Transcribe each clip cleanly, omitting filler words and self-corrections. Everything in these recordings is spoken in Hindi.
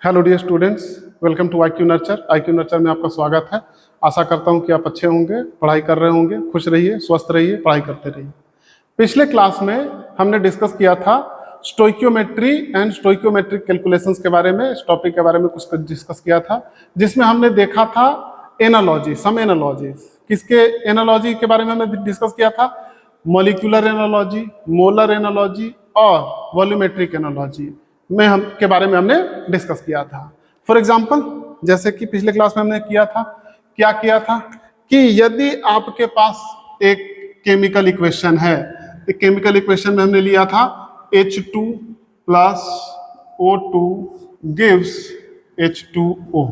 Hello dear students, welcome to IQ nurture. IQ nurture में आपका स्वागत है। आशा करता हूं कि आप अच्छे होंगे, पढ़ाई कर रहे होंगे, खुश रहिए, स्वस्थ रहिए, पढ़ाई करते रहिए। पिछले क्लास में हमने डिस्कस किया था स्टोइक्योमेट्री एंड स्टोइक्योमेट्रिक कैलकुलेशंस के बारे में, इस टॉपिक के बारे में कुछ डिस्कस किया था, जिसमें हमने देखा था एनालॉजी, सम एनालॉजी। किसके एनालॉजी के बारे में हमने डिस्कस किया था? मॉलिक्यूलर एनालॉजी, मोलर एनालॉजी और वॉल्यूमेट्रिक एनालॉजी में हम के बारे में हमने डिस्कस किया था। फॉर एग्जाम्पल, जैसे कि पिछले क्लास में हमने किया था, क्या किया था कि यदि आपके पास एक केमिकल इक्वेशन है, एक केमिकल इक्वेशन में हमने लिया था H2 plus O2 gives H2O।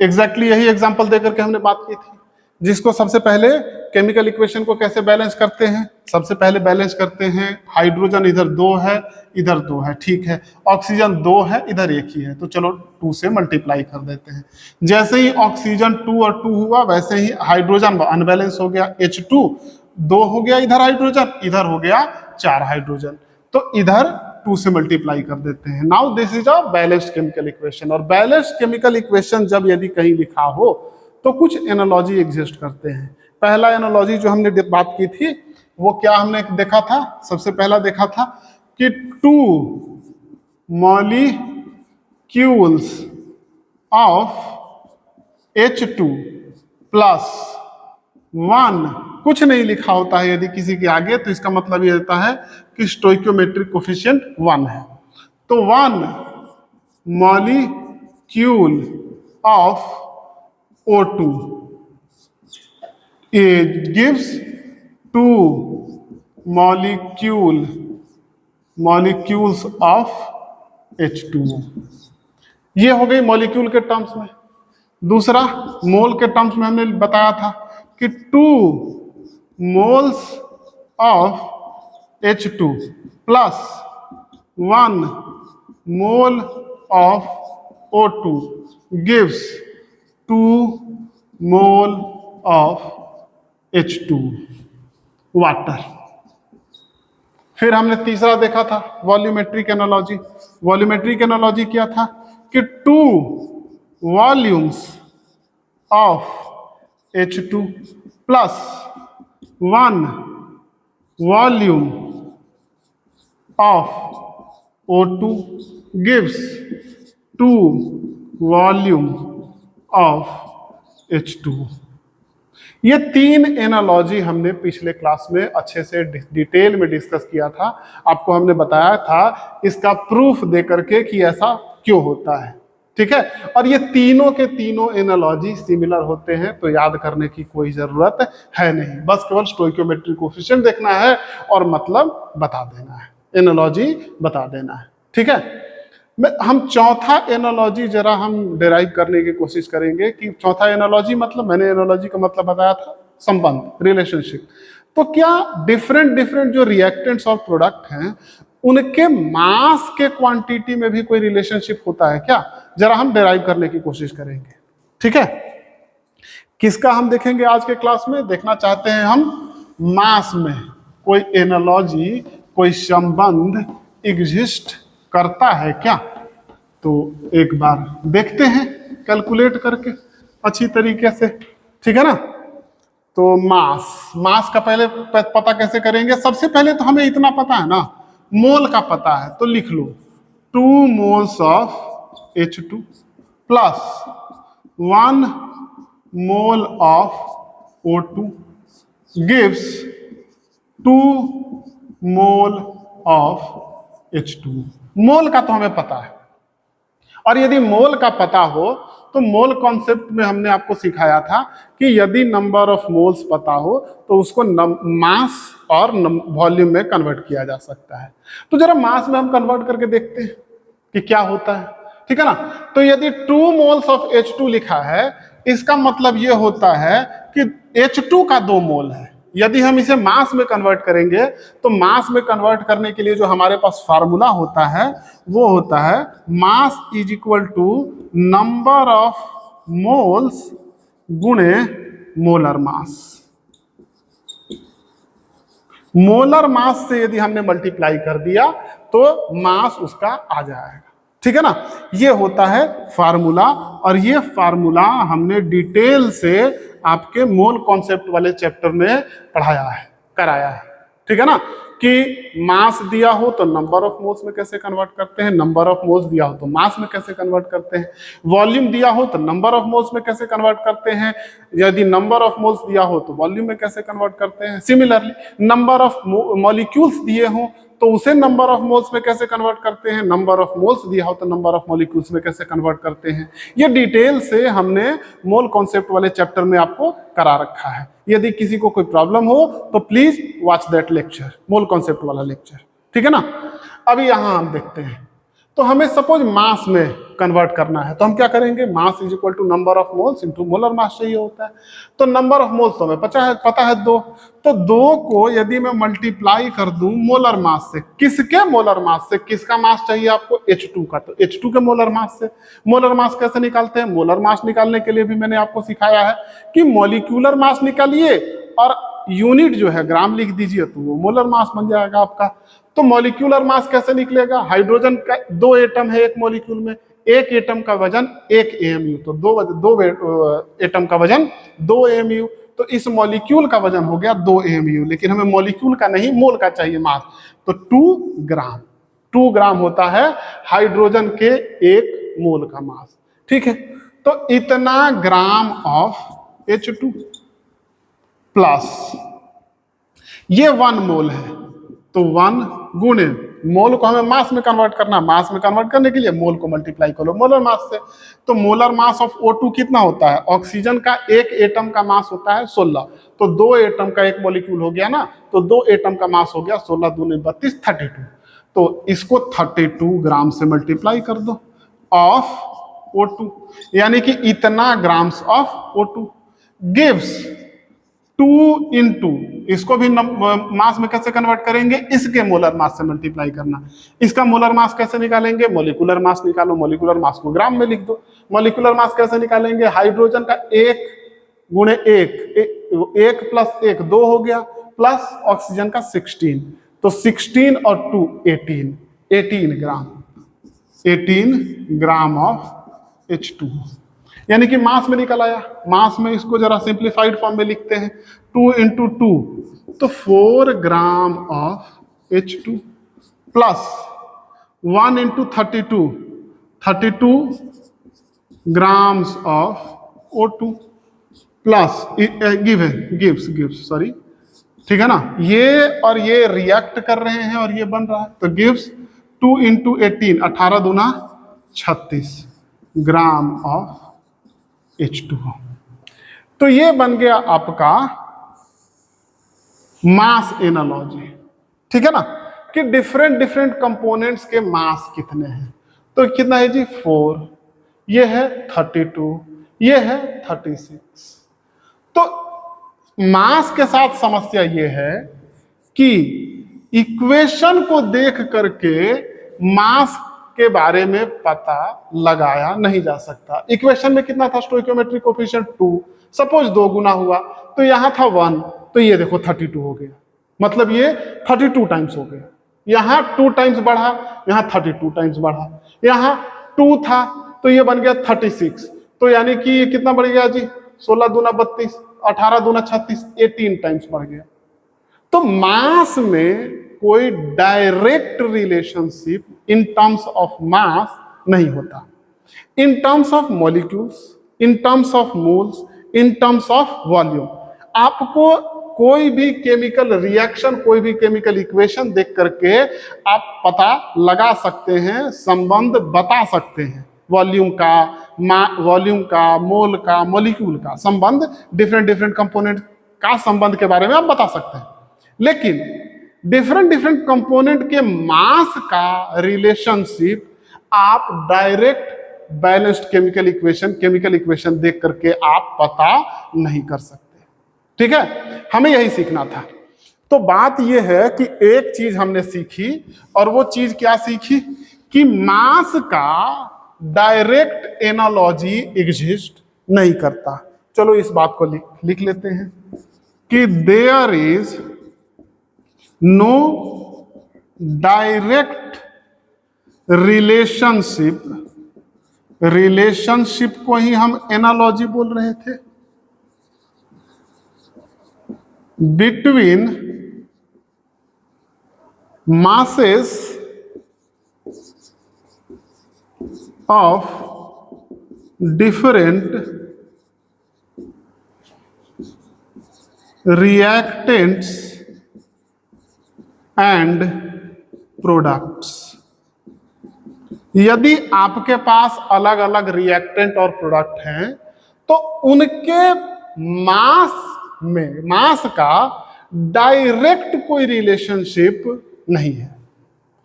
Exactly यही एग्जाम्पल देकर के हमने बात की थी, जिसको सबसे पहले केमिकल इक्वेशन को कैसे बैलेंस करते हैं। सबसे पहले बैलेंस करते हैं, हाइड्रोजन इधर 2 है, इधर 2 है, ठीक है। ऑक्सीजन 2 है, इधर 1 ही है, तो चलो 2 से मल्टीप्लाई कर देते हैं। जैसे ही ऑक्सीजन 2 और 2 हुआ, वैसे ही हाइड्रोजन अनबैलेंस हो गया, H2 2 हो गया, इधर हाइड्रोजन, इधर हो गया 4 हाइड्रोजन, तो इधर 2 से मल्टीप्लाई कर देते हैं। Now this is a balanced chemical equation. और बैलेंस्ड केमिकल इक्वेशन जब यदि कहीं लिखा हो तो कुछ एनालॉजी एग्जिस्ट करते हैं। पहला एनालॉजी जो हमने बात की थी वो क्या हमने देखा था? सबसे पहला देखा था कि 2 मॉलिक्यूल्स ऑफ H2 प्लस 1, कुछ नहीं लिखा होता है यदि किसी के आगे, तो इसका मतलब ये होता है कि स्टोइक्योमेट्रिक कोफिशिएंट 1 है। तो 1 molecule of O2 gives 2 molecules of H2O। ये हो गई मॉलिक्यूल के टर्म्स में। दूसरा, मोल के टर्म्स में हमने बताया था कि 2 moles of H2 plus 1 mole of O2 gives 2 mole of H2 water. फिर हमने तीसरा देखा था वॉल्यूमेट्रिक एनालॉजी। वॉल्यूमेट्रिक एनालॉजी क्या था कि 2 volumes of H2 plus 1 volume of O2 gives 2 volume of H2। ये 3 एनालॉजी हमने पिछले क्लास में अच्छे से डिटेल में डिस्कस किया था। आपको हमने बताया था इसका प्रूफ दे करके कि ऐसा क्यों होता है, ठीक है। और ये तीनों के तीनों एनालॉजी सिमिलर होते हैं, तो याद करने की कोई जरूरत है नहीं, बस केवल स्टोइक्योमेट्रिक कोफिशिएंट देखना है और मतलब बता देना है, एनालॉजी बता देना है, ठीक है। हम चौथा एनालॉजी जरा हम डिराइव करने की कोशिश करेंगे कि चौथा एनालॉजी मतलब, मैंने एनालॉजी का मतलब बताया था संबंध, रिलेशनशिप। तो क्या डिफरेंट जो रिएक्टेंट्स और प्रोडक्ट हैं उनके मास के क्वांटिटी में भी कोई रिलेशनशिप होता है क्या? जरा हम डिराइव करने की कोशिश करेंगे, ठीक है। किसका हम देखेंगे आज के क्लास में? देखना चाहते हैं हम मास में कोई एनालॉजी, कोई संबंध एग्जिस्ट करता है क्या। तो एक बार देखते हैं कैलकुलेट करके अच्छी तरीके से, ठीक है ना। तो मास का पहले पता कैसे करेंगे? सबसे पहले तो हमें इतना पता है ना, मोल का पता है, तो लिख लो 2 moles of H2 plus 1 mole of O2 gives 2 mole of H2। मोल का तो हमें पता है, और यदि मोल का पता हो तो मोल कॉन्सेप्ट में हमने आपको सिखाया था कि यदि नंबर ऑफ मोल्स पता हो तो उसको मास और वॉल्यूम में कन्वर्ट किया जा सकता है। तो जरा मास में हम कन्वर्ट करके देखते हैं कि क्या होता है, ठीक है ना। तो यदि 2 moles ऑफ H2 लिखा है, इसका मतलब ये होता है कि H2 का 2 मोल है। यदि हम इसे मास में कन्वर्ट करेंगे तो मास में कन्वर्ट करने के लिए जो हमारे पास फार्मूला होता है वो होता है mass is equal to number of moles गुणे मोलर मास। मोलर मास से यदि हमने मल्टीप्लाई कर दिया तो मास उसका आ जाएगा, ठीक है ना। ये होता है फार्मूला, और ये फार्मूला हमने डिटेल से आपके मोल कॉन्सेप्ट वाले चैप्टर में पढ़ाया है, कराया है। ठीक है ना, कि मास दिया हो तो नंबर ऑफ मोल्स में कैसे कन्वर्ट करते हैं, नंबर ऑफ मोल्स दिया हो तो मास में कैसे कन्वर्ट करते हैं, वॉल्यूम दिया हो तो नंबर ऑफ मोल्स में कैसे कन्वर्ट करते हैं, यदि नंबर ऑफ मोल्स दिया हो तो वॉल्यूम में कैसे कन्वर्ट करते हैं। सिमिलरली नंबर ऑफ मॉलिक्यूल्स दिए हो तो उसे नंबर ऑफ मोल्स में कैसे कन्वर्ट करते हैं, नंबर ऑफ मोल्स दिया हो तो नंबर ऑफ मॉलिक्यूल्स में कैसे कन्वर्ट करते हैं। ये डिटेल से हमने मोल कॉन्सेप्ट वाले चैप्टर में आपको करा रखा है। यदि किसी को कोई प्रॉब्लम हो तो please watch that lecture, mole concept वाला लेक्चर। ठीक है ना। अभी यहां हम देखते हैं, तो हमें सपोज मास में कन्वर्ट करना है तो हम क्या करेंगे, mass is equal to number of moles into molar mass चाहिए होता है। तो नंबर ऑफ मोल्स तो हमें पता है 2, तो 2 को यदि मैं मल्टीप्लाई कर दूं मोलर मास से, किसके मोलर मास से, किसका मास चाहिए आपको, H2 का, तो H2 के मोलर मास से। मोलर मास कैसे निकालते हैं, मोलर मास निकालने के लिए भी मैंने आपको सिखाया है कि मॉलिक्यूलर मास निकालिए और यूनिट जो है ग्राम लिख दीजिए तो वो मोलर मास बन जाएगा आपका। तो मॉलिक्यूलर मास कैसे निकलेगा, हाइड्रोजन का 2 एटम है एक मॉलिक्यूल में, एक एटम का वजन 1 AMU, तो दो एटम का वजन 2 AMU, तो इस मॉलिक्यूल का वजन हो गया 2 AMU, लेकिन हमें मॉलिक्यूल का नहीं मोल का चाहिए मास, तो 2 ग्राम होता है हाइड्रोजन के 1 मोल का मास। ठीक है, तो इतना ग्राम ऑफ H2 प्लस ये 1 मोल है, तो 1 गुणे मोल को हमें मास में कन्वर्ट करना, मास में कन्वर्ट करने के लिए मोल को मल्टीप्लाई करो मोलर मास से। तो मोलर मास ऑफ O2 कितना होता है, ऑक्सीजन का 1 एटम का मास होता है 16, तो 2 एटम का 1 मॉलिक्यूल हो गया ना, तो 2 एटम का मास हो गया 16 दूनी 32 32, तो इसको 32 ग्राम से मल्टीप्लाई कर दो ऑफ O2, यानी कि इतना grams of O2 gives 2 into, इसको भी मास में कैसे कन्वर्ट करेंगे, इसके मोलर मास से मल्टीप्लाई करना। इसका मोलर मास कैसे निकालेंगे, मॉलिक्यूलर मास निकालो, मॉलिक्यूलर मास को ग्राम में लिख दो। मॉलिक्यूलर मास कैसे निकालेंगे, हाइड्रोजन का 1 गुणे 1 प्लस 1 2 हो गया, प्लस ऑक्सीजन का 16, तो 16 और 2 18 ग्राम, 18 ग्राम ऑफ H2, यानी कि मास में निकल आया। मास में इसको जरा सिंप्लीफाइड फॉर्म में लिखते हैं, 2 इंटू 2, तो 4 gram of H2 plus 1 into 32 grams of O2 plus gives sorry, ठीक है ना, ये और ये रिएक्ट कर रहे हैं और ये बन रहा है, तो गिव्स 2 इंटू 18, 18 दूना 36 ग्राम ऑफ H2O। तो ये बन गया आपका मास एनालॉजी। ठीक है ना, कि डिफरेंट कंपोनेंट्स के मास कितने हैं, तो कितना है जी 4, ये है 32, ये है 36। तो मास के साथ समस्या ये है कि इक्वेशन को देख करके मास के बारे में पता लगाया नहीं जा सकता। इक्वेशन में कितना था, स्टोइकियोमेट्रिक कोएफिशिएंट 2, सपोज 2 गुना हुआ तो यहां था 1, तो ये देखो 32 हो गया, मतलब ये 32 टाइम्स हो गया। यहां 2 टाइम्स बढ़ा, यहां 32 टाइम्स बढ़ा, यहां 2 था तो ये बन गया 36, तो यानी कि ये कितना बढ़ गया जी, 16 दूना 32, 18 दूना 36, 18 टाइम्स बढ़ गया। तो मास में कोई direct relationship in terms of mass नहीं होता। In terms of molecules, in terms of moles, in terms of volume, आपको कोई भी केमिकल रिएक्शन, कोई भी केमिकल इक्वेशन देख करके आप पता लगा सकते हैं, संबंध बता सकते हैं, वॉल्यूम का, मोल का, मॉलिक्यूल का संबंध, डिफरेंट कंपोनेंट का संबंध के बारे में आप बता सकते हैं। लेकिन डिफरेंट कंपोनेंट के मास का रिलेशनशिप आप डायरेक्ट बैलेंस्ड केमिकल इक्वेशन देख करके आप पता नहीं कर सकते। ठीक है, हमें यही सीखना था। तो बात यह है कि एक चीज हमने सीखी, और वो चीज क्या सीखी कि मास का डायरेक्ट एनालॉजी एग्जिस्ट नहीं करता। चलो इस बात को लिख लेते हैं कि there is no direct relationship, relationship को ही हम एनालॉजी बोल रहे थे, between masses of different reactants and products। यदि आपके पास अलग अलग रिएक्टेंट और प्रोडक्ट हैं तो उनके मास का डायरेक्ट कोई रिलेशनशिप नहीं है।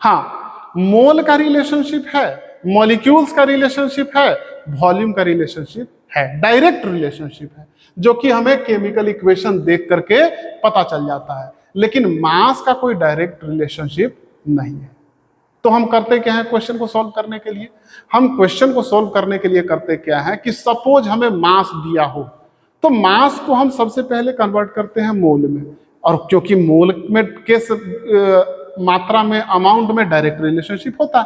हाँ, मोल का रिलेशनशिप है, मॉलिक्यूल्स का रिलेशनशिप है, वॉल्यूम का रिलेशनशिप है, डायरेक्ट रिलेशनशिप है, जो कि हमें केमिकल इक्वेशन देख करके पता चल जाता है, लेकिन मास का कोई डायरेक्ट रिलेशनशिप नहीं है। तो हम करते क्या है क्वेश्चन को सॉल्व करने के लिए? हम क्वेश्चन को सॉल्व करने के लिए करते क्या है कि सपोज हमें मास दिया हो तो मास को हम सबसे पहले कन्वर्ट करते हैं मोल में, और क्योंकि मोल में के मात्रा में, अमाउंट में डायरेक्ट रिलेशनशिप होता है,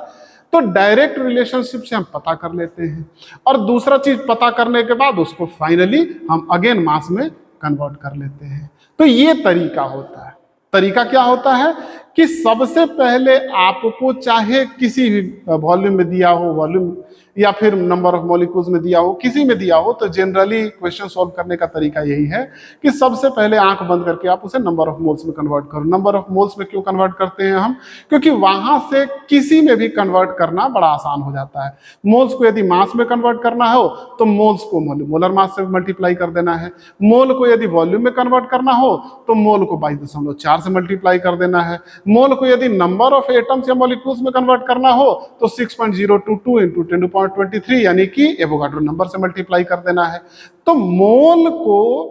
तो डायरेक्ट रिलेशनशिप से हम पता कर लेते हैं, और दूसरा चीज पता करने के बाद उसको फाइनली हम अगेन मास में कन्वर्ट कर लेते हैं। तो ये तरीका होता है। तरीका क्या होता है कि सबसे पहले आपको चाहे किसी भी वॉल्यूम में दिया हो, वॉल्यूम या फिर नंबर ऑफ मॉलिक्यूल्स में दिया हो, किसी में दिया हो, तो जनरली क्वेश्चन सॉल्व करने का तरीका यही है कि सबसे पहले आंख बंद करके आप उसे नंबर ऑफ मोल्स में कन्वर्ट करो। नंबर ऑफ मोल्स में क्यों कन्वर्ट करते हैं हम? क्योंकि वहां से किसी में भी कन्वर्ट करना बड़ा आसान हो जाता है। मोल्स को यदि मास में कन्वर्ट करना हो तो मोल्स को मोलर मास से मल्टीप्लाई कर देना है। मोल को यदि वॉल्यूम में कन्वर्ट करना हो तो मोल को 22.4 से मल्टीप्लाई कर देना है। मोल को यदि नंबर ऑफ एटम्स या मॉलिक्यूल्स में कन्वर्ट करना हो तो 6.022 इंटू 10⁻23 यानी कि एवोगाड्रो नंबर से मल्टीप्लाई कर देना है। तो मोल को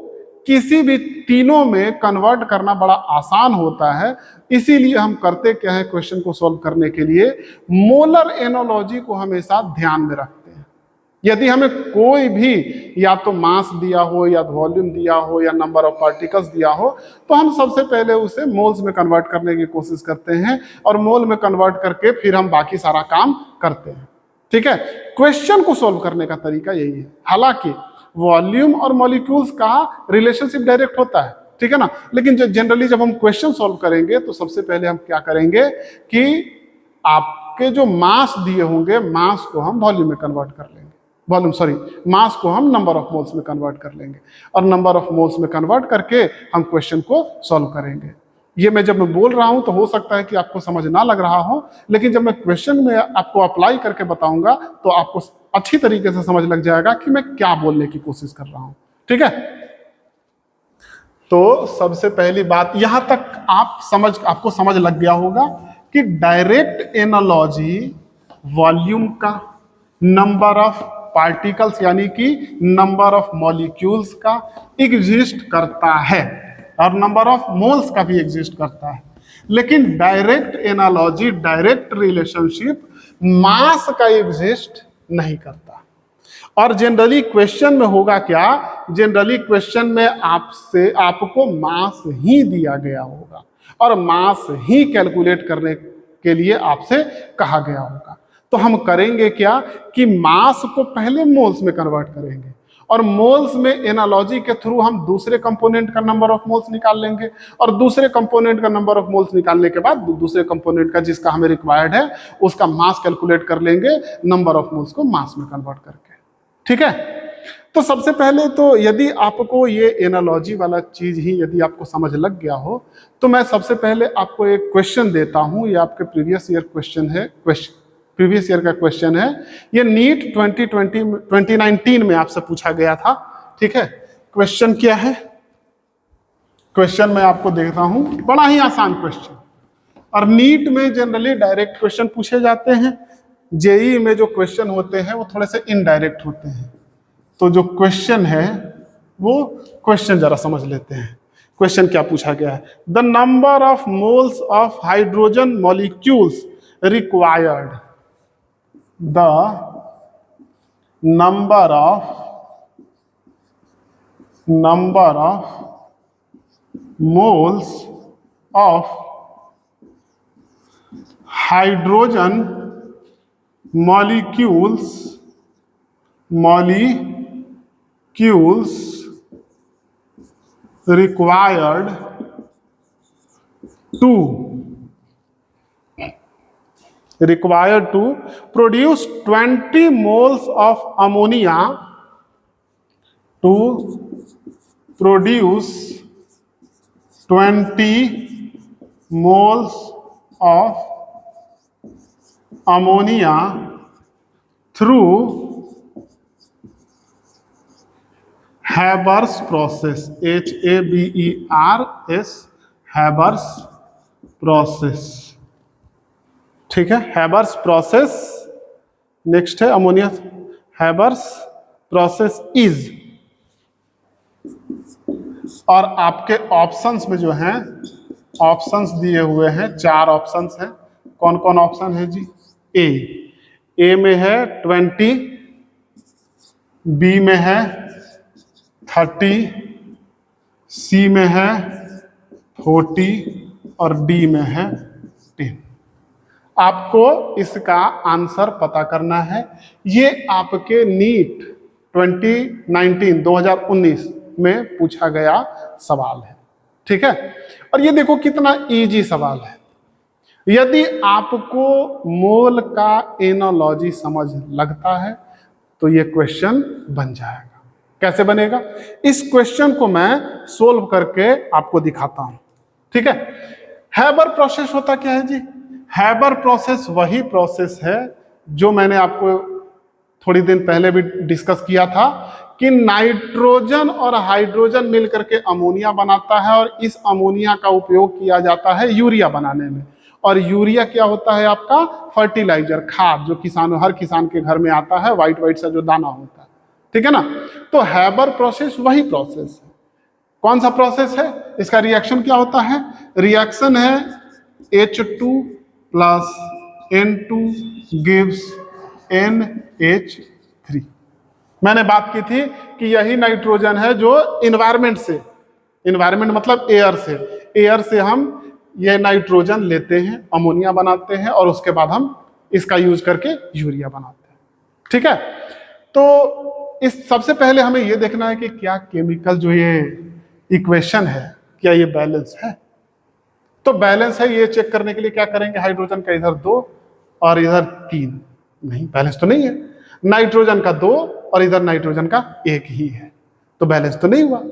किसी भी तीनों में कन्वर्ट करना बड़ा आसान होता है, इसीलिए हम करते क्या है क्वेश्चन को सॉल्व करने के लिए मोलर एनालॉजी को हमेशा ध्यान में रखते हैं। यदि हमें कोई भी या तो मास दिया हो या वॉल्यूम दिया हो या नंबर ऑफ पार्टिकल्स दिया हो तो हम सबसे पहले उसे मोल्स में कन्वर्ट करने की कोशिश करते हैं, और मोल में कन्वर्ट करके फिर हम बाकी सारा काम करते हैं। ठीक है, क्वेश्चन को सॉल्व करने का तरीका यही है। हालांकि वॉल्यूम और मॉलिक्यूल्स का रिलेशनशिप डायरेक्ट होता है, ठीक है ना, लेकिन जनरली जब हम क्वेश्चन सॉल्व करेंगे तो सबसे पहले हम क्या करेंगे कि आपके जो मास दिए होंगे मास को हम वॉल्यूम में कन्वर्ट कर लेंगे, मास को हम नंबर ऑफ मोल्स में कन्वर्ट कर लेंगे, और नंबर ऑफ मोल्स में कन्वर्ट करके हम क्वेश्चन को सॉल्व करेंगे। ये जब मैं बोल रहा हूं तो हो सकता है कि आपको समझ ना लग रहा हो, लेकिन जब मैं क्वेश्चन में आपको अप्लाई करके बताऊंगा तो आपको अच्छी तरीके से समझ लग जाएगा कि मैं क्या बोलने की कोशिश कर रहा हूं। ठीक है, तो सबसे पहली बात यहां तक आपको समझ लग गया होगा कि डायरेक्ट एनालॉजी वॉल्यूम का, नंबर ऑफ पार्टिकल्स यानी कि नंबर ऑफ मॉलिक्यूल्स का एग्जिस्ट करता है, और नंबर ऑफ मोल्स का भी एग्जिस्ट करता है, लेकिन direct analogy, direct relationship mass का एग्जिस्ट नहीं करता। और जनरली क्वेश्चन में होगा क्या, जनरली क्वेश्चन में आपको मास ही दिया गया होगा और मास ही कैलकुलेट करने के लिए आपसे कहा गया होगा। तो हम करेंगे क्या कि मास को पहले मोल्स में कन्वर्ट करेंगे, और मोल्स में एनालॉजी के थ्रू हम दूसरे कंपोनेंट का नंबर ऑफ मोल्स निकाल लेंगे, और दूसरे कंपोनेंट का नंबर ऑफ मोल्स निकालने के बाद दूसरे कंपोनेंट का जिसका हमें रिक्वायर्ड है उसका मास कैलकुलेट कर लेंगे, नंबर ऑफ मोल्स को मास में कन्वर्ट करके। ठीक है, तो सबसे पहले तो यदि आपको ये एनालॉजी वाला चीज ही यदि आपको समझ लग गया हो तो मैं सबसे पहले आपको एक क्वेश्चन देता हूं। ये आपके प्रीवियस ईयर का क्वेश्चन है। ये नीट 2019 में आपसे पूछा गया था। ठीक है, क्वेश्चन क्या है? क्वेश्चन मैं आपको देखता हूं, बड़ा ही आसान क्वेश्चन, और नीट में जनरली डायरेक्ट क्वेश्चन पूछे जाते हैं, जेईई में जो क्वेश्चन होते हैं वो थोड़े से इनडायरेक्ट होते हैं। तो जो क्वेश्चन है वो क्वेश्चन जरा समझ लेते हैं। क्वेश्चन क्या पूछा गया है? The number of moles of hydrogen molecules required, the number of moles of hydrogen molecules required to produce 20 moles of ammonia to produce 20 moles of ammonia through Haber's process, HABERS, Haber's process। ठीक है, हैबर्स प्रोसेस नेक्स्ट है अमोनिया। हैबर्स प्रोसेस इज, और आपके ऑप्शंस में जो हैं, ऑप्शंस दिए हुए हैं, 4 ऑप्शंस हैं। कौन कौन ऑप्शन है जी? ए में है 20, बी में है 30, सी में है 40 और डी में है 10। आपको इसका आंसर पता करना है। ये आपके नीट 2019 में पूछा गया सवाल है। ठीक है, और ये देखो कितना इजी सवाल है। यदि आपको मोल का एनालॉजी समझ लगता है तो ये क्वेश्चन बन जाएगा। कैसे बनेगा? इस क्वेश्चन को मैं सोल्व करके आपको दिखाता हूं। ठीक है, हैबर प्रोसेस होता क्या है जी? हैबर प्रोसेस वही प्रोसेस है जो मैंने आपको थोड़ी दिन पहले भी डिस्कस किया था कि नाइट्रोजन और हाइड्रोजन मिलकर के अमोनिया बनाता है, और इस अमोनिया का उपयोग किया जाता है यूरिया बनाने में। और यूरिया क्या होता है? आपका फर्टिलाइजर, खाद, जो हर किसान के घर में आता है, व्हाइट सा जो दाना होता है। ठीक है ना? तो हैबर प्रोसेस वही प्रोसेस है। कौन सा प्रोसेस है? इसका रिएक्शन क्या होता है? रिएक्शन है H2 plus N2 gives NH3। मैंने बात की थी कि यही नाइट्रोजन है जो इन्वायरमेंट मतलब एयर से हम ये नाइट्रोजन लेते हैं, अमोनिया बनाते हैं, और उसके बाद हम इसका यूज करके यूरिया बनाते हैं। ठीक है, तो इस सबसे पहले हमें ये देखना है कि क्या केमिकल जो ये इक्वेशन है, क्या ये बैलेंस है? तो बैलेंस है, ये चेक करने के लिए क्या करेंगे? हाइड्रोजन का इधर 2 और इधर 3, नहीं बैलेंस तो नहीं है। नाइट्रोजन का 2 और इधर नाइट्रोजन का 1 ही है, तो बैलेंस तो नहीं हुआ।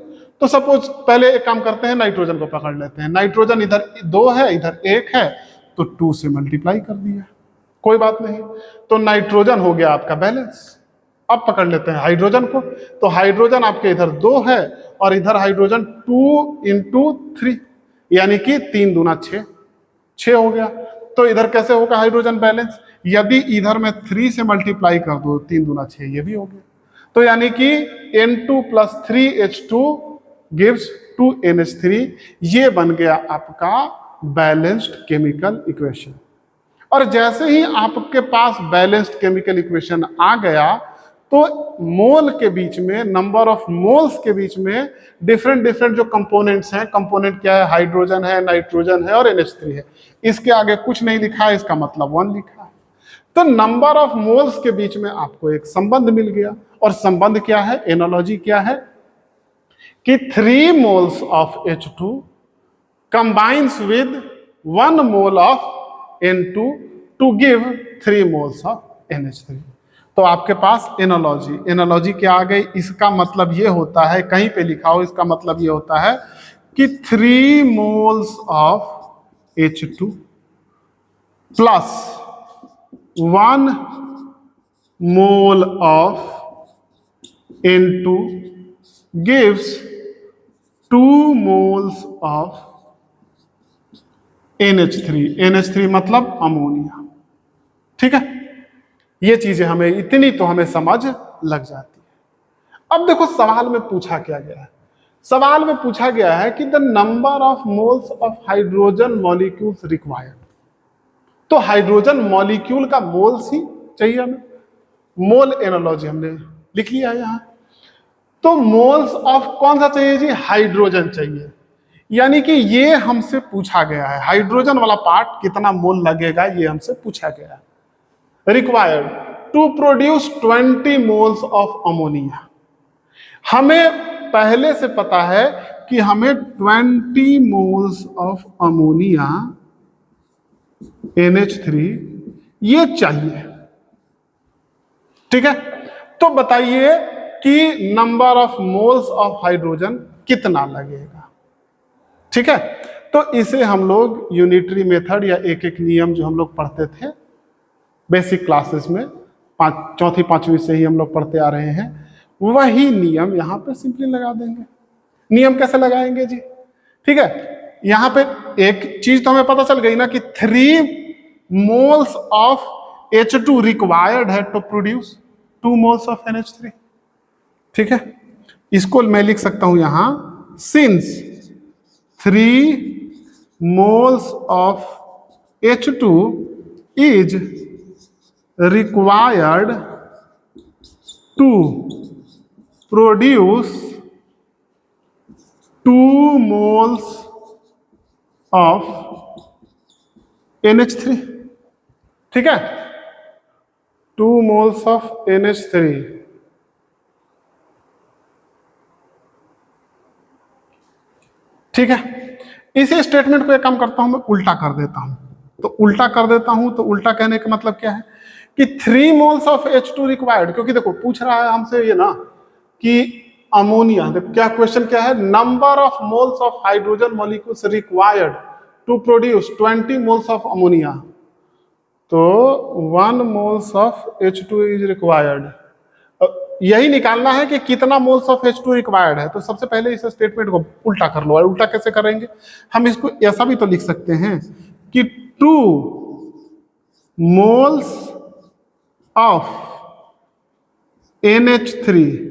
तो सपोज पहले एक काम करते हैं, नाइट्रोजन को पकड़ लेते हैं। नाइट्रोजन इधर 2 है, इधर 1 है, तो 2 से मल्टीप्लाई कर दिया, कोई बात नहीं। तो नाइट्रोजन हो गया आपका बैलेंस। अब पकड़ लेते हैं हाइड्रोजन को, तो हाइड्रोजन आपके इधर 2 है और इधर हाइड्रोजन 2 × 3, यानी कि 3 दूना 6 हो गया। तो इधर कैसे होगा हाइड्रोजन बैलेंस? यदि इधर में 3 से मल्टीप्लाई कर दो, 3 दूना 6, ये भी हो गया। तो यानी कि N2 + 3H2 गिव्स 2NH3। ये बन गया आपका बैलेंस्ड केमिकल इक्वेशन। और जैसे ही आपके पास बैलेंस्ड केमिकल इक्वेशन आ गया, तो मोल के बीच में, नंबर ऑफ मोल्स के बीच में डिफरेंट जो कंपोनेंट्स हैं, कंपोनेंट क्या है? हाइड्रोजन है, नाइट्रोजन है और NH3 है। इसके आगे कुछ नहीं लिखा है, इसका मतलब 1 लिखा है। तो नंबर ऑफ मोल्स के बीच में आपको एक संबंध मिल गया। और संबंध क्या है? एनालॉजी क्या है? कि 3 moles of H2 combines with 1 mole of N2 to give 3 moles of NH3। तो आपके पास एनालॉजी क्या आ गई? इसका मतलब ये होता है, कहीं पे लिखा हो, इसका मतलब ये होता है कि 3 moles of H2 plus 1 mole of N2 gives 2 moles of NH3 मतलब अमोनिया। ठीक है, ये चीजें हमें इतनी तो हमें समझ लग जाती है। अब देखो सवाल में पूछा क्या गया है। सवाल में पूछा गया है कि the number of moles of hydrogen molecules required. तो हाइड्रोजन मॉलिक्यूल का मोल्स ही चाहिए हमें। मोल एनालॉजी हमने लिख लिया यहां। तो मोल्स ऑफ कौन सा चाहिए जी? हाइड्रोजन चाहिए। यानी कि ये हमसे पूछा गया है, हाइड्रोजन वाला पार्ट कितना मोल लगेगा, ये हमसे पूछा गया है। Required to produce 20 moles of ammonia. हमें पहले से पता है कि हमें 20 मोल्स ऑफ अमोनिया NH3 ये चाहिए। ठीक है, तो बताइए कि number of moles of hydrogen कितना लगेगा। ठीक है, तो इसे हम लोग यूनिटरी मेथड या एक एक नियम जो हम लोग पढ़ते थे बेसिक क्लासेस में, चौथी पांचवी से ही हम लोग पढ़ते आ रहे हैं, वही नियम यहां पे सिंपली लगा देंगे। नियम कैसे लगाएंगे जी? ठीक है, यहां पे एक चीज तो हमें पता चल गई ना कि 3 मोल्स ऑफ H2 रिक्वायर्ड है to produce 2 moles of NH3। ठीक है, इसको मैं लिख सकता हूं यहां, since 3 moles of H2 is required to produce 2 moles of NH3। ठीक है, 2 moles of NH3। ठीक है, इसी स्टेटमेंट को एक काम करता हूं, मैं उल्टा कर देता हूं। तो उल्टा कर देता हूं, तो उल्टा कहने का मतलब क्या है कि 3 moles of H2 रिक्वायर्ड, क्योंकि देखो पूछ रहा है हमसे ये ना कि अमोनिया, क्या क्वेश्चन क्या है, number of moles of hydrogen molecules required to produce 20 moles of ammonia. तो 1 moles of H2 is required, यही निकालना है कि कितना मोल्स ऑफ H2 रिक्वायर्ड है। तो सबसे पहले इस स्टेटमेंट को उल्टा कर लो। उल्टा कैसे करेंगे, हम इसको ऐसा भी तो लिख सकते हैं कि 2 moles of NH3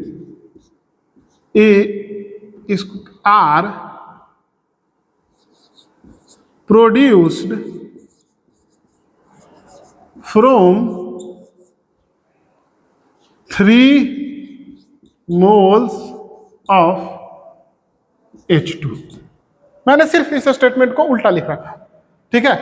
are produced from 3 moles of H2। मैंने सिर्फ इस स्टेटमेंट को उल्टा लिख रखा। ठीक है,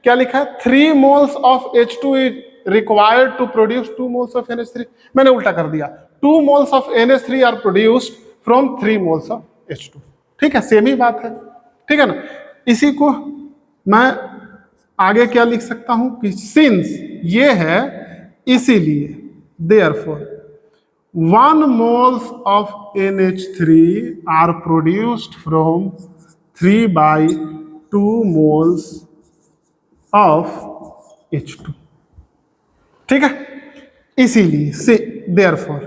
क्या लिखा है, 3 moles of H2 is required to produce 2 moles of NH3। मैंने उल्टा कर दिया, 2 moles of NH3 are produced from 3 moles of H2। ठीक है, सेम ही बात है। ठीक है ना, इसी को मैं आगे क्या लिख सकता हूं कि सिंस ये है इसीलिए therefore 1 moles of NH3 are produced from 3/2 moles of H2। ठीक है, इसीलिए से therefore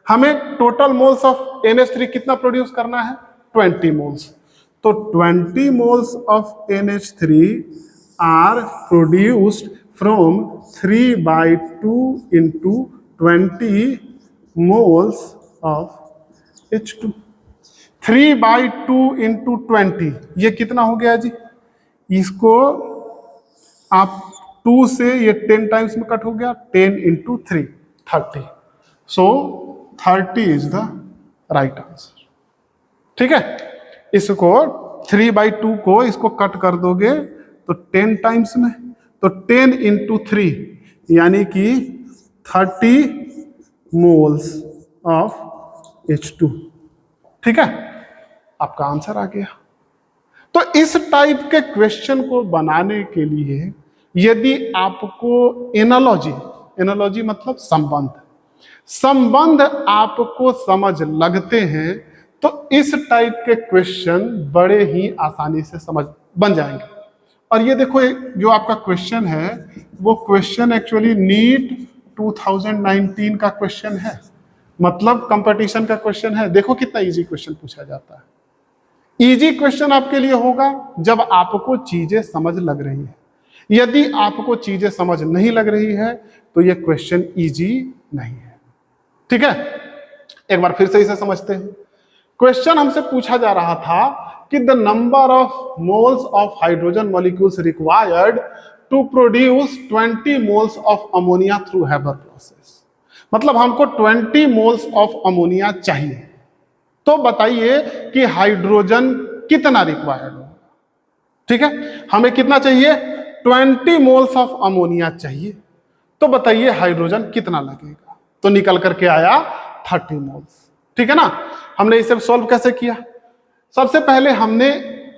हमें टोटल मोल्स ऑफ NH3 कितना प्रोड्यूस करना है, 20 मोल्स। तो 20 moles of NH3 are produced from 3/2 into 20 moles of H2। 3/2 into 20 ये कितना हो गया जी, इसको आप 2 से ये 10 टाइम्स में कट हो गया, 10 into 3 30। So 30 is the right answer. ठीक है, इसको 3/2 को इसको कट कर दोगे तो 10 टाइम्स में, तो 10 into 3 यानी कि 30 मोल्स ऑफ H2। ठीक है, आपका आंसर आ गया। तो इस टाइप के क्वेश्चन को बनाने के लिए यदि आपको एनालॉजी मतलब संबंध आपको समझ लगते हैं तो इस टाइप के क्वेश्चन बड़े ही आसानी से समझ बन जाएंगे। और ये देखो जो आपका क्वेश्चन है वो क्वेश्चन एक्चुअली नीट 2019 का क्वेश्चन है, मतलब कंपटीशन का क्वेश्चन है। देखो कितना इजी क्वेश्चन पूछा जाता है। इजी क्वेश्चन आपके लिए होगा जब आपको चीजें समझ लग रही है। यदि आपको चीजें समझ नहीं लग रही है तो ये क्वेश्चन इजी नहीं है। ठीक है, एक बार फिर से इसे समझते हैं। क्वेश्चन हमसे पूछा जा रहा था कि the number of moles of hydrogen molecules required to produce 20 moles of ammonia through Haber process. मतलब हमको 20 मोल्स ऑफ अमोनिया चाहिए, तो बताइए कि हाइड्रोजन कितना रिक्वायर्ड होगा। ठीक है, हमें कितना चाहिए, 20 मोल्स ऑफ अमोनिया चाहिए। तो बताइए हाइड्रोजन कितना लगेगा, तो निकल करके आया 30 मोल्स। ठीक है ना। हमने इसे सॉल्व कैसे किया, सबसे पहले हमने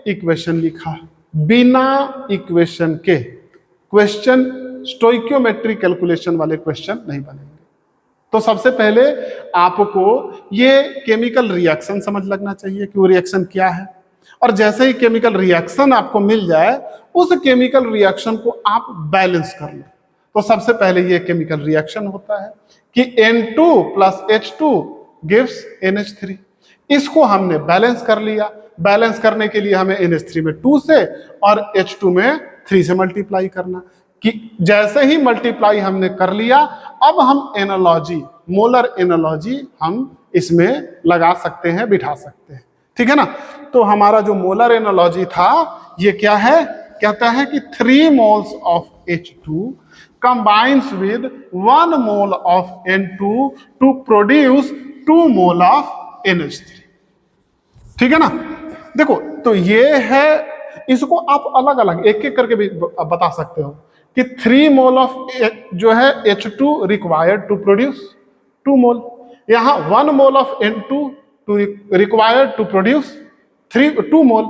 इक्वेशन लिखा, बिना इक्वेशन के क्वेश्चन स्टोइकियोमेट्रिक कैलकुलेशन वाले क्वेश्चन नहीं बनेंगे। तो सबसे पहले आपको ये केमिकल रिएक्शन समझ लगना चाहिए कि वो रिएक्शन क्या है, और जैसे ही केमिकल रिएक्शन आपको मिल जाए उस केमिकल रिएक्शन को आप बैलेंस कर लो। तो सबसे पहले ये केमिकल रिएक्शन होता है कि N2 plus H2 gives NH3। इसको हमने बैलेंस कर लिया। बैलेंस करने के लिए हमें NH3 में 2 से और H2 में 3 से मल्टीप्लाई करना, कि जैसे ही मल्टीप्लाई हमने कर लिया अब हम एनालॉजी, मोलर एनालॉजी हम इसमें लगा सकते हैं, बिठा सकते हैं। ठीक है ना। तो हमारा जो मोलर एनालॉजी था ये क्या है, कहता है कि 3 moles of H2 combines with 1 mole of N2 to produce 2 mole of NH3। ठीक है ना। देखो तो ये है, इसको आप अलग अलग एक एक करके भी बता सकते हो कि 3 मोल ऑफ जो है H2 required to produce 2 mole, यहां 1 mole of N2 to required to produce 2 mole.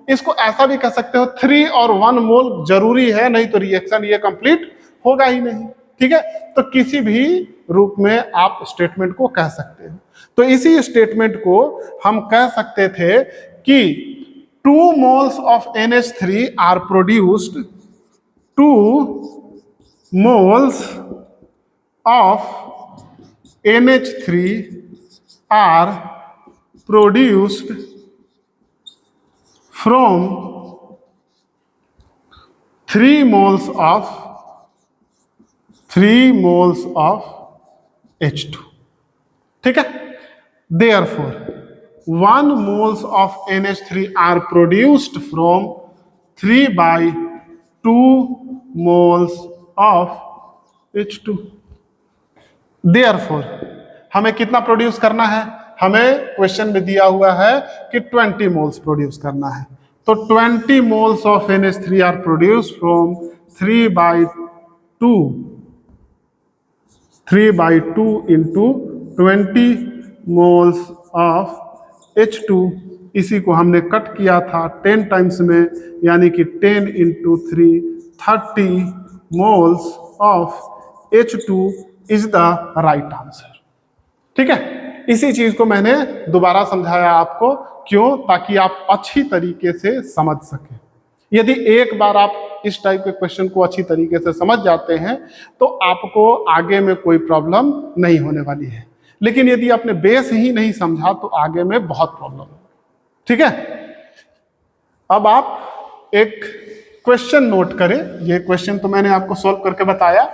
इसको ऐसा भी कह सकते हो 3 और 1 मोल जरूरी है, नहीं तो रिएक्शन ये कंप्लीट होगा ही नहीं। ठीक है। तो किसी भी रूप में आप स्टेटमेंट को कह सकते हो। तो इसी स्टेटमेंट को हम कह सकते थे कि 2 moles of NH3 are produced, 2 moles of NH3 are produced from 3 moles of H2। ठीक है। Therefore 1 moles of NH3 are produced from 3/2 moles of H2। Therefore हमें कितना प्रोड्यूस करना है, हमें क्वेश्चन में दिया हुआ है कि 20 मोल्स प्रोड्यूस करना है। तो 20 moles of NH3 are produce from 3/2 into 20 moles of H2। इसी को हमने कट किया था 10 टाइम्स में, यानी कि 10 into 3 30 moles of H2 is the right answer. ठीक है। इसी चीज को मैंने दोबारा समझाया आपको, क्यों, ताकि आप अच्छी तरीके से समझ सकें। यदि एक बार आप इस टाइप के क्वेश्चन को अच्छी तरीके से समझ जाते हैं तो आपको आगे में कोई प्रॉब्लम नहीं होने वाली है, लेकिन यदि आपने बेस ही नहीं समझा तो आगे में बहुत प्रॉब्लम है। ठीक है। अब आप एक क्वेश्चन नोट करें। ये क्वेश्चन तो मैंने आपको सॉल्व करके बताया,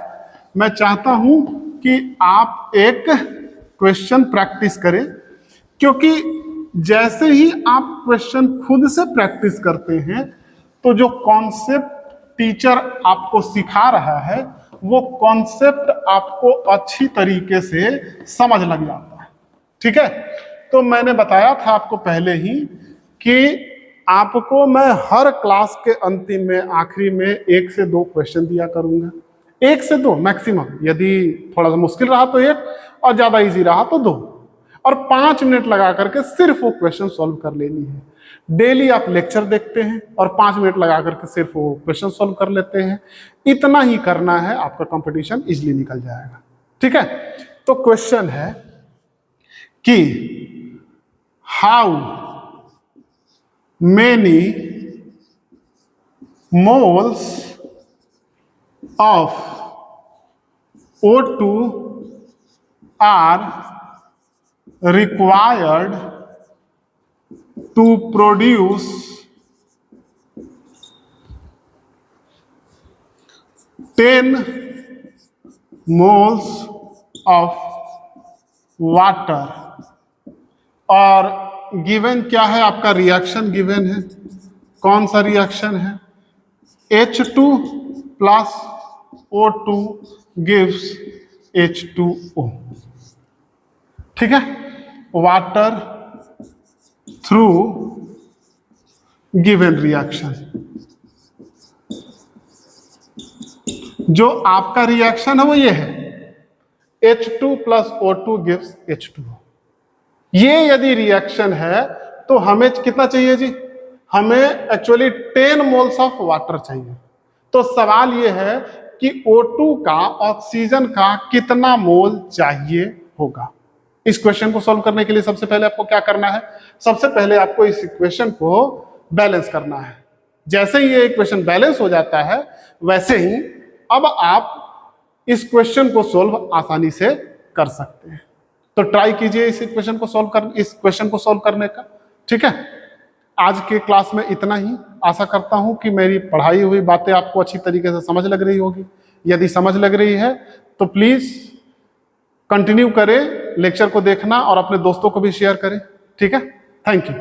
मैं चाहता हूं कि आप एक क्वेश्चन प्रैक्टिस करें, क्योंकि जैसे ही आप क्वेश्चन खुद से प्रैक्टिस करते हैं तो जो कॉन्सेप्ट टीचर आपको सिखा रहा है वो कॉन्सेप्ट आपको अच्छी तरीके से समझ लग जाता है। ठीक है। तो मैंने बताया था आपको पहले ही कि आपको मैं हर क्लास के अंतिम में, आखिरी में 1 से 2 क्वेश्चन दिया करूंगा, 1 से 2 मैक्सिमम। यदि थोड़ा सा मुश्किल रहा तो 1 और ज्यादा इजी रहा तो 2, और 5 मिनट लगा करके सिर्फ वो क्वेश्चन सॉल्व कर लेनी है। डेली आप लेक्चर देखते हैं और 5 मिनट लगा करके सिर्फ वो क्वेश्चन सॉल्व कर लेते हैं। इतना ही करना है, आपका कंपटीशन इजीली निकल जाएगा। ठीक है। तो क्वेश्चन है कि how many moles of O2 are required to produce 10 moles of water। और गिवन क्या है, आपका रिएक्शन गिवन है। कौन सा रिएक्शन है, H2 plus O2 gives H2O। ठीक है। वाटर थ्रू गिवन रिएक्शन, जो आपका रिएक्शन है वो ये है, H2 plus O2 gives H2O। ये यदि रिएक्शन है तो हमें कितना चाहिए जी? हमें एक्चुअली 10 मोल्स ऑफ वाटर चाहिए। तो सवाल ये है कि O2 का, ऑक्सीजन का कितना मोल चाहिए होगा। इस क्वेश्चन को सॉल्व करने के लिए सबसे पहले आपको क्या करना है? सबसे पहले आपको इस इक्वेशन को बैलेंस करना है। जैसे ही ये इक्वेशन बैलेंस हो जाता है वैसे ही अब आप इस क्वेश्चन को सॉल्व आसानी से कर सकते हैं। तो ट्राई कीजिए इस क्वेश्चन को सॉल्व करने का। ठीक है, आज के क्लास में इतना ही। आशा करता हूं कि मेरी पढ़ाई हुई बातें आपको अच्छी तरीके से समझ लग रही होगी। यदि समझ लग रही है तो प्लीज कंटिन्यू करें लेक्चर को देखना और अपने दोस्तों को भी शेयर करें। ठीक है, थैंक यू।